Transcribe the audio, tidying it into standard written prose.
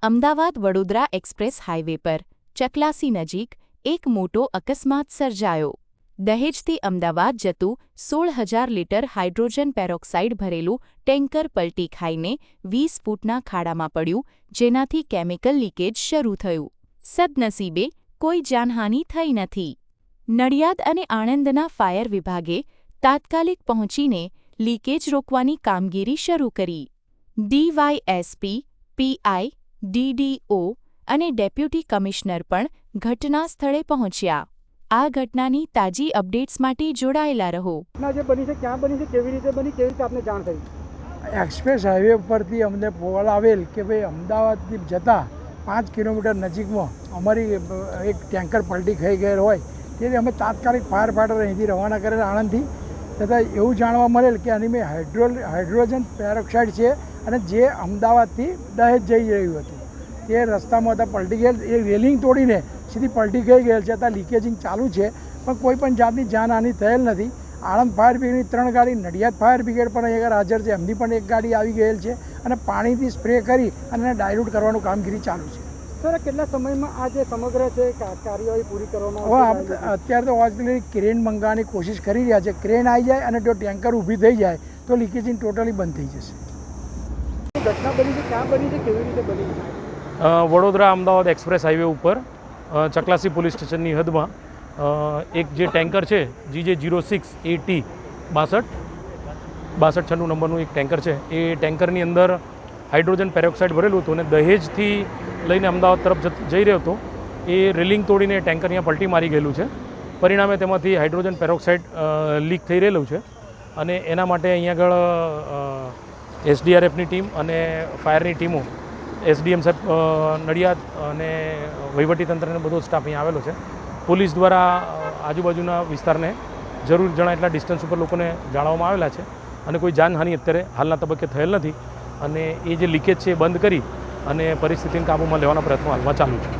Ahmedabad Vadodara express highway પર ચકલાસી નજીક એક મોટો અકસ્માત સર્જાયો. દહેજથી અમદાવાદ જતું 16,000 લીટર હાઇડ્રોજન પેરોક્સાઇડ ભરેલું ટેન્કર પલટી ખાઈને 20 ફૂટના ખાડામાં પડ્યું, જેનાથી કેમિકલ લીકેજ શરૂ થયું. સદનસીબે કોઈ જાનહાનિ થઈ નથી. નડિયાદ અને આણંદના ફાયર વિભાગે તાત્કાલિક પહોંચીને લીકેજ રોકવાની કામગીરી શરૂ કરી. ડીવાયએસપી, પીઆઈ, ડીડીઓ અને ડેપ્યુટી કમિશનર પણ ઘટના સ્થળે પહોંચ્યા. આ ઘટનાની તાજી અપડેટ્સ માટે જોડાયેલા રહો. જે બની છે, ક્યાં બની છે, કેવી રીતે બની, કેવી રીતે આપને જાણ થઈ? એક્સપ્રેસ હાઈવે ઉપરથી અમને કોલ આવેલ કે ભાઈ અમદાવાદથી જતા 5 કિલોમીટર નજીકમાં અમારી એક ટેન્કર પલટી ખાઈ ગયેલ હોય, તેથી અમે તાત્કાલિક ફાયર ફાઈટર અહીંથી રવાના કરેલ આણંદથી. તથા એવું જાણવા મળેલ કે આની મેં હાઇડ્રોજન પેરોક્સાઇડ છે અને જે અમદાવાદથી દહેજ જઈ રહ્યું હતું, તે રસ્તામાં હતા પલટી ગયેલ. એ રેલિંગ તોડીને સીધી પલટી ગઈ ગયેલ છે. ત્યાં લીકેજિંગ ચાલુ છે, પણ કોઈ પણ જાતની જાનહાનિ થયેલ નથી. આણંદ ફાયર બ્રિગેડની 3 ગાડી, નડિયાદ ફાયર બ્રિગેડ પણ અહીંયા હાજર છે, એમની પણ એક ગાડી આવી ગયેલ છે અને પાણીથી સ્પ્રે કરી અને એને ડાયલ્યુટ કરવાનું કામગીરી ચાલુ છે. સર, કેટલા સમયમાં આ જે સમગ્ર છે કાર્યવાહી પૂરી કરવામાં આવશે? અત્યારે તો ઓરિજિનલી ક્રેન મંગાવવાની કોશિશ કરી રહ્યા છે. ક્રેન આવી જાય અને જો ટેન્કર ઊભી થઈ જાય તો લીકેજિંગ ટોટલી બંધ થઈ જશે. ઘટના બની છે, ક્યાં બની છે, કેવી રીતે બની છે? વડોદરા અમદાવાદ એક્સપ્રેસ હાઈવે ઉપર ચકલાસી પોલીસ સ્ટેશનની હદમાં એક જે ટેન્કર છે GJ06AT 6296 નંબરનું એક ટેન્કર છે. એ ટેન્કરની અંદર હાઇડ્રોજન પેરોક્સાઇડ ભરેલું હતું અને દહેજથી લઈને અમદાવાદ તરફ જઈ રહ્યો હતો. એ રેલિંગ તોડીને ટેન્કર અહીંયા પલટી મારી ગયેલું છે. પરિણામે તેમાંથી હાઇડ્રોજન પેરોક્સાઇડ લીક થઈ રહેલું છે અને એના માટે અહીંયા આગળ SDRFની ટીમ અને ફાયરની ટીમો, SDM સાહેબ નડિયાદ અને વહીવટીતંત્રને બધો સ્ટાફ અહીંયા આવેલો છે. પોલીસ દ્વારા આજુબાજુના વિસ્તારને જરૂર જણાય એટલા ડિસ્ટન્સ ઉપર લોકોને જાણવામાં આવેલા છે અને કોઈ જાનહાનિ અત્યારે હાલના તબક્કે થયેલ નથી. અને એ જે લીકેજ છે એ બંધ કરી અને પરિસ્થિતિને કાબૂમાં લેવાના પ્રયત્નો હાલમાં ચાલુ છે.